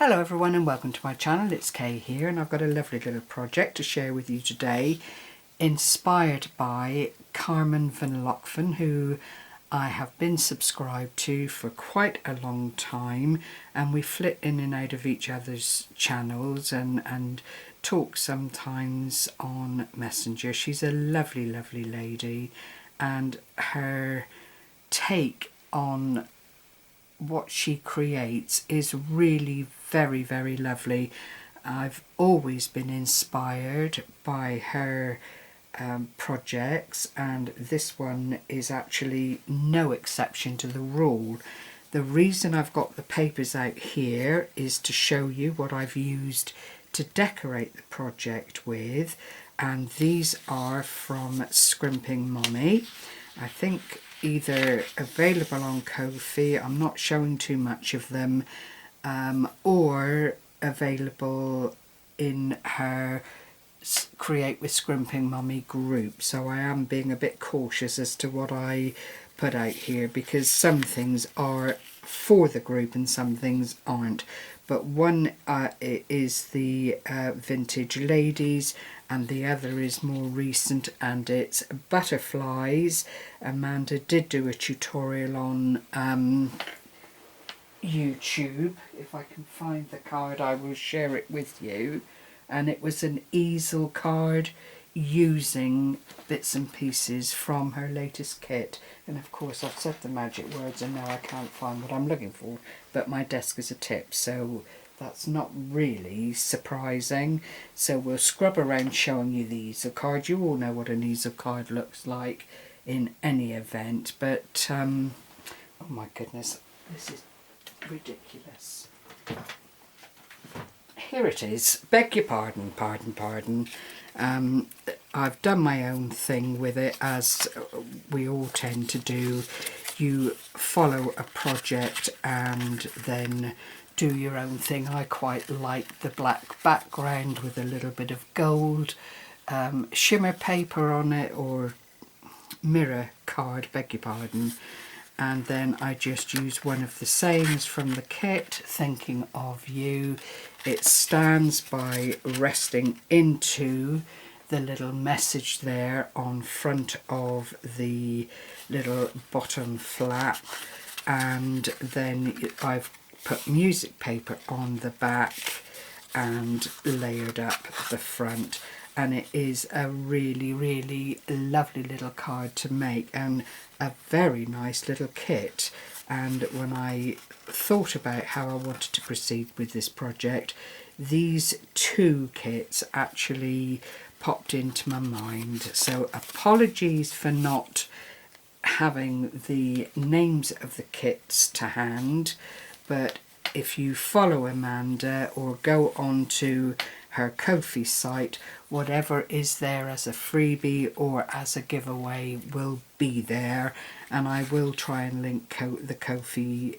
Hello everyone and welcome to my channel. It's Kay here and I've got a lovely little project to share with you today, inspired by Carmen van Lochven, who I have been subscribed to for quite a long time, and we flit in and out of each other's channels and talk sometimes on Messenger. She's a lovely lady, and her take on what she creates is really very lovely. I've always been inspired by her projects, and this one is actually no exception to the rule. The reason I've got the papers out here is to show you what I've used to decorate the project with, and these are from Scrimping Mommy. I think either available on Ko-fi, I'm not showing too much of them, or available in her Create with Scrimping Mommy group. So I am being a bit cautious as to what I put out here, because some things are for the group and some things aren't. But one is the Vintage Ladies, and the other is more recent, and it's Butterflies. Amanda did do a tutorial on YouTube. If I can find the card, I will share it with you. And it was an easel card using bits and pieces from her latest kit. And of course I've said the magic words and now I can't find what I'm looking for, but my desk is a tip, so that's not really surprising. So we'll scrub around showing you the easel card. You all know what an easel card looks like in any event, but oh my goodness, this is ridiculous. Here it is. Beg your pardon. I've done my own thing with it, as we all tend to do. You follow a project and then do your own thing. I quite like the black background with a little bit of gold shimmer paper on it, or mirror card, beg your pardon. And then I just use one of the sayings from the kit, thinking of you. It stands by resting into the little message there on front of the little bottom flap, and then I've put music paper on the back and layered up the front. And it is a really lovely little card to make, and a very nice little kit. And when I thought about how I wanted to proceed with this project, these two kits actually popped into my mind. So apologies for not having the names of the kits to hand, but if you follow Amanda or go on to her Ko-fi site, whatever is there as a freebie or as a giveaway will be there, and I will try and link the Ko-fi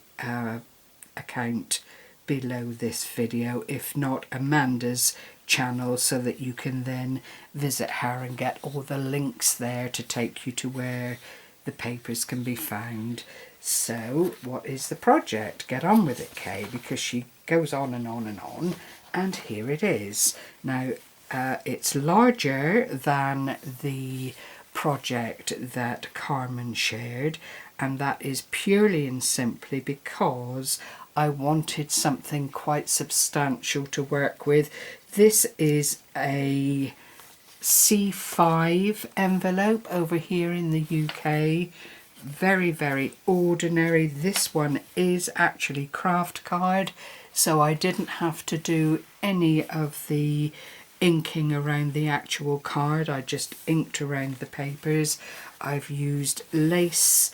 account below this video, if not Amanda's channel, so that you can then visit her and get all the links there to take you to where the papers can be found. So what is the project? Get on with it, Kay, because she goes on and on and on. And here it is. Now, it's larger than the project that Carmen shared, and that is purely and simply because I wanted something quite substantial to work with. This is a C5 envelope over here in the UK. Very ordinary. This one is actually craft card, so I didn't have to do any of the inking around the actual card. I just inked around the papers. I've used lace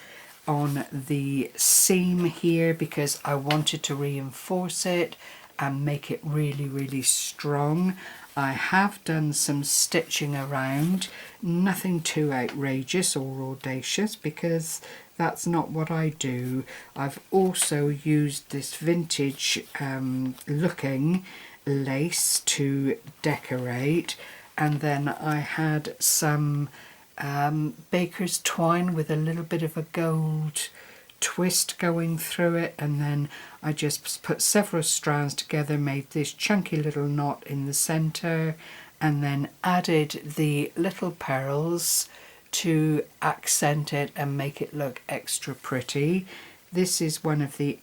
on the seam here because I wanted to reinforce it and make it really strong. I have done some stitching around, nothing too outrageous or audacious, because that's not what I do. I've also used this vintage looking lace to decorate, and then I had some baker's twine with a little bit of a gold twist going through it, and then I just put several strands together, made this chunky little knot in the center, and then added the little pearls to accent it and make it look extra pretty. This is one of the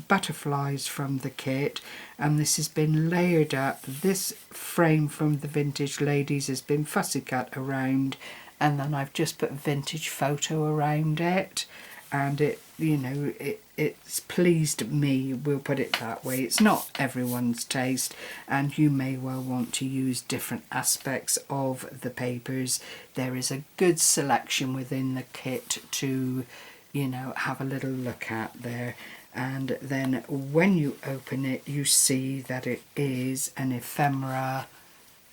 butterflies from the kit, and this has been layered up. This frame from the Vintage Ladies has been fussy cut around, and then I've just put Vintage Photo around it, and it, you know, it's pleased me, we'll put it that way. It's not everyone's taste, and you may well want to use different aspects of the papers. There is a good selection within the kit to, you know, have a little look at there. And then when you open it, you see that it is an ephemera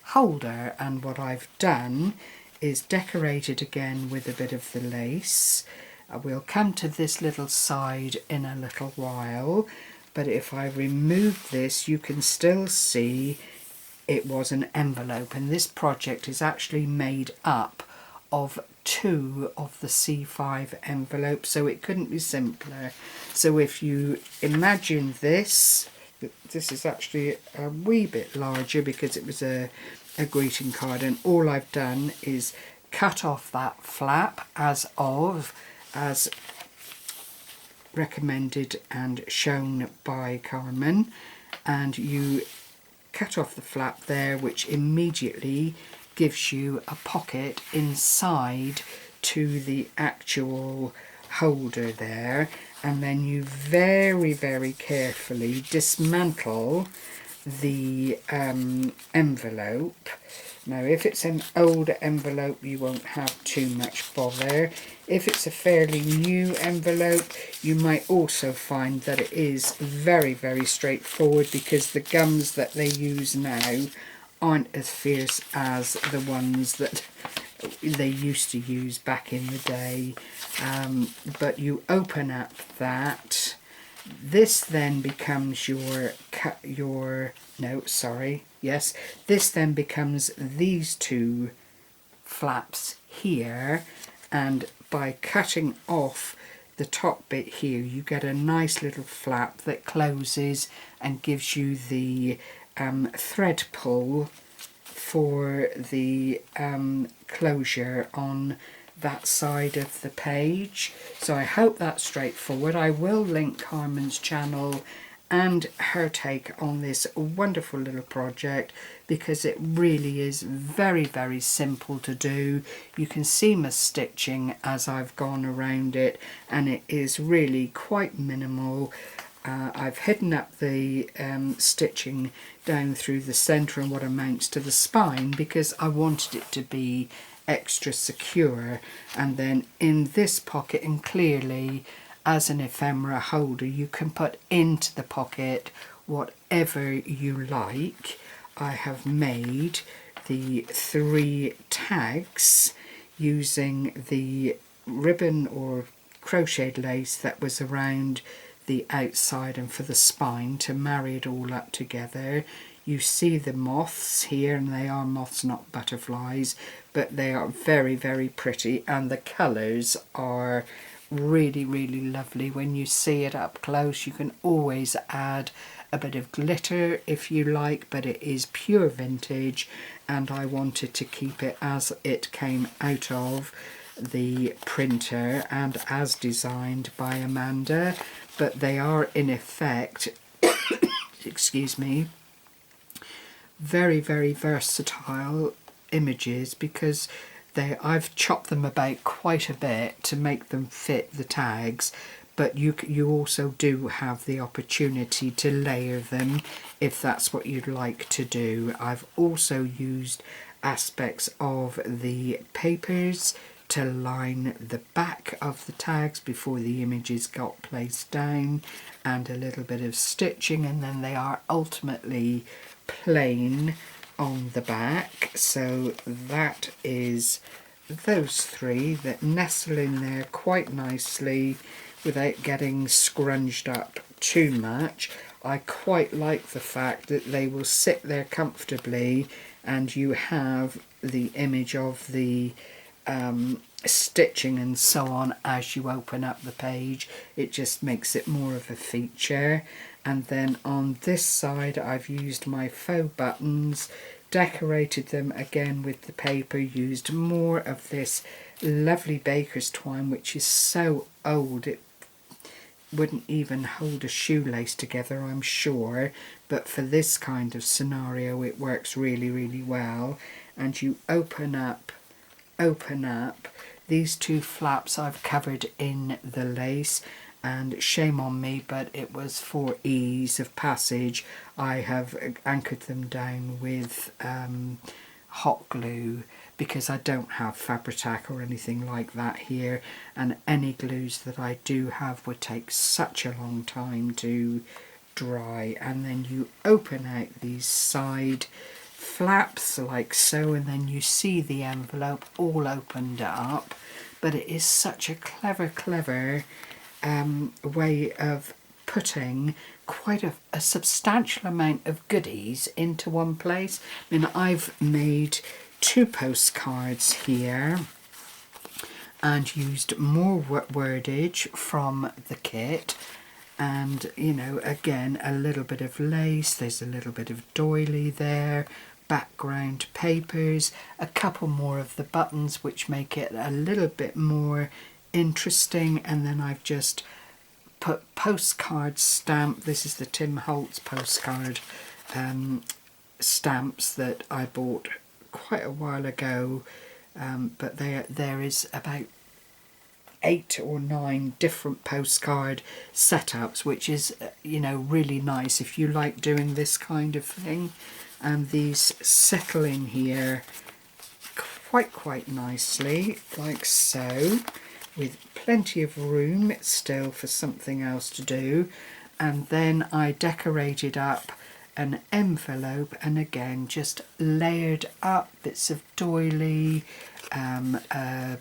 holder, and what I've done is decorate it again with a bit of the lace. We'll come to this little side in a little while, but if I remove this, you can still see it was an envelope, and this project is actually made up of 2 of the C5 envelopes, so it couldn't be simpler. So if you imagine this is actually a wee bit larger because it was a greeting card, and all I've done is cut off that flap as recommended and shown by Carmen, and you cut off the flap there, which immediately gives you a pocket inside to the actual holder there, and then you very, very carefully dismantle the envelope. Now if it's an older envelope you won't have too much bother. If it's a fairly new envelope, you might also find that it is very, very straightforward, because the gums that they use now aren't as fierce as the ones that they used to use back in the day. But you open up that. This then becomes this then becomes these 2 flaps here, and by cutting off the top bit here, you get a nice little flap that closes and gives you the thread pull for the closure on that side of the page. So I hope that's straightforward. I will link Carmen's channel and her take on this wonderful little project, because it really is very, very simple to do. You can see my stitching as I've gone around it, and it is really quite minimal. I've hidden up the stitching down through the centre and what amounts to the spine, because I wanted it to be extra secure. And then in this pocket, and clearly as an ephemera holder, you can put into the pocket whatever you like. I have made the 3 tags using the ribbon or crocheted lace that was around the outside and for the spine to marry it all up together. You see the moths here, and they are moths, not butterflies, but they are very, very pretty, and the colours are really, really lovely. When you see it up close, you can always add a bit of glitter if you like, but it is pure vintage, and I wanted to keep it as it came out of the printer and as designed by Amanda. But they are in effect excuse me, very, very versatile images, because I've chopped them about quite a bit to make them fit the tags, but you also do have the opportunity to layer them if that's what you'd like to do. I've also used aspects of the papers to line the back of the tags before the images got placed down, and a little bit of stitching, and then they are ultimately plain on the back. So that is those 3 that nestle in there quite nicely without getting scrunched up too much. I quite like the fact that they will sit there comfortably, and you have the image of the stitching and so on as you open up the page. It just makes it more of a feature. And then on this side I've used my faux buttons, decorated them again with the paper, used more of this lovely baker's twine, which is so old it wouldn't even hold a shoelace together, I'm sure, but for this kind of scenario it works really, really well. And you open up. These two flaps I've covered in the lace, and shame on me, but it was for ease of passage. I have anchored them down with hot glue, because I don't have Fabri-Tac or anything like that here, and any glues that I do have would take such a long time to dry. And then you open out these side flaps like so, and then you see the envelope all opened up. But it is such a clever way of putting quite a substantial amount of goodies into one place. I mean, I've made 2 postcards here and used more wordage from the kit, and you know, again, a little bit of lace, there's a little bit of doily there, background papers, a couple more of the buttons which make it a little bit more interesting, and then I've just put postcard stamp. This is the Tim Holtz postcard stamps that I bought quite a while ago, but there is about 8 or 9 different postcard setups, which is, you know, really nice if you like doing this kind of thing. And these settle in here quite nicely, like so, with plenty of room still for something else to do. And then I decorated up an envelope, and again just layered up bits of doily, a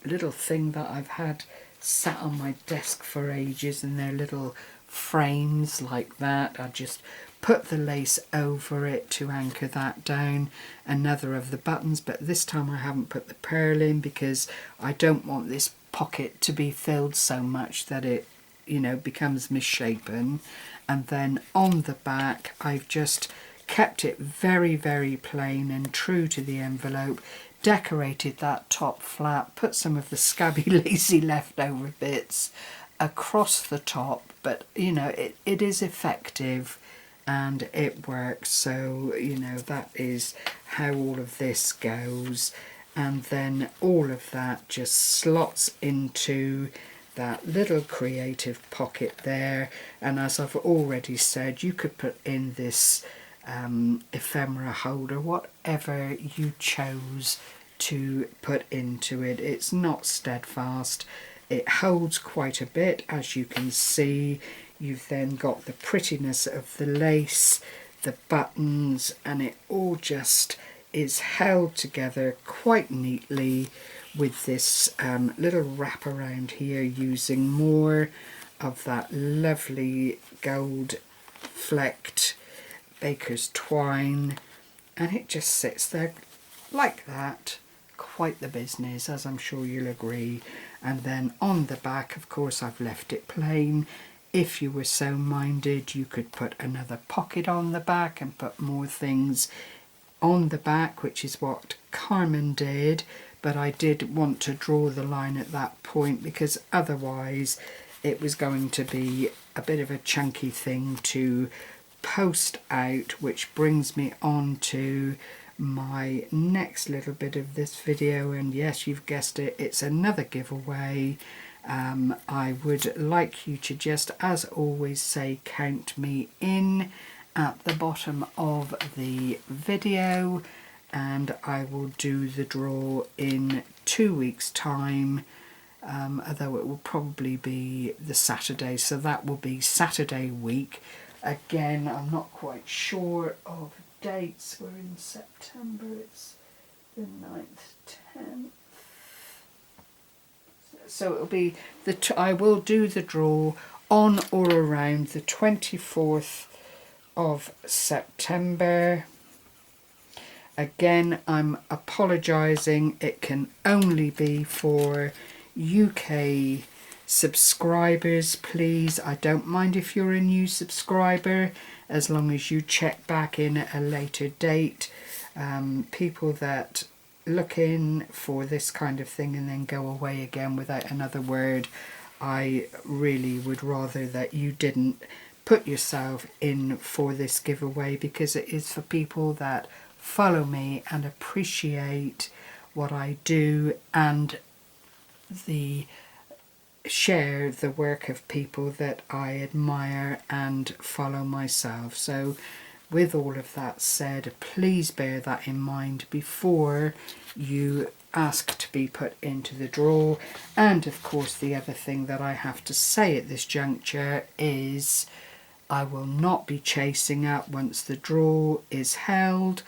little thing that I've had sat on my desk for ages, and they're little frames like that. I just put the lace over it to anchor that down. Another of the buttons, but this time I haven't put the pearl in because I don't want this pocket to be filled so much that it, you know, becomes misshapen. And then on the back I've just kept it very plain and true to the envelope, decorated that top flap, put some of the scabby lacy leftover bits across the top, but you know, it is effective and it works. So you know, that is how all of this goes. And then all of that just slots into that little creative pocket there. And as I've already said, you could put in this ephemera holder, whatever you chose to put into it. It's not steadfast, it holds quite a bit, as you can see. You've then got the prettiness of the lace, the buttons, and it all just is held together quite neatly with this little wrap around here, using more of that lovely gold flecked baker's twine, and it just sits there like that. Quite the business, as I'm sure you'll agree. And then on the back, of course, I've left it plain. If you were so minded, you could put another pocket on the back and put more things on the back, which is what Carmen did. But I did want to draw the line at that point, because otherwise it was going to be a bit of a chunky thing to post out, which brings me on to my next little bit of this video. And yes, you've guessed it, it's another giveaway. I would like you to just, as always, say count me in at the bottom of the video, and I will do the draw in 2 weeks time, although it will probably be the Saturday, so that will be Saturday week. Again, I'm not quite sure of dates. We're in September, it's the 9th, 10th. So it'll be I will do the draw on or around the 24th of September. Again, I'm apologising. It can only be for UK subscribers, please. I don't mind if you're a new subscriber, as long as you check back in at a later date. People that look in for this kind of thing and then go away again without another word, I really would rather that you didn't put yourself in for this giveaway, because it is for people that follow me and appreciate what I do and share the work of people that I admire and follow myself. So with all of that said, please bear that in mind before you ask to be put into the draw. And of course, the other thing that I have to say at this juncture is I will not be chasing up once the draw is held.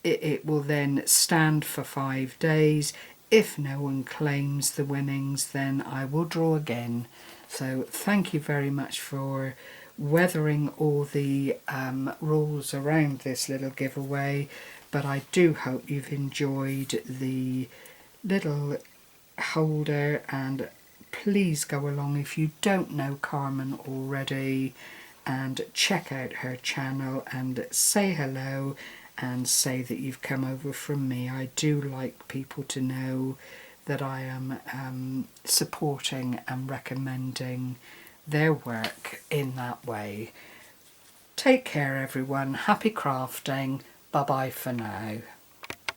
It will then stand for 5 days. If no one claims the winnings, then I will draw again. So thank you very much for weathering all the rules around this little giveaway, but I do hope you've enjoyed the little holder, and please go along if you don't know Carmen already and check out her channel and say hello and say that you've come over from me. I do like people to know that I am supporting and recommending their work in that way. Take care everyone, happy crafting, bye bye for now.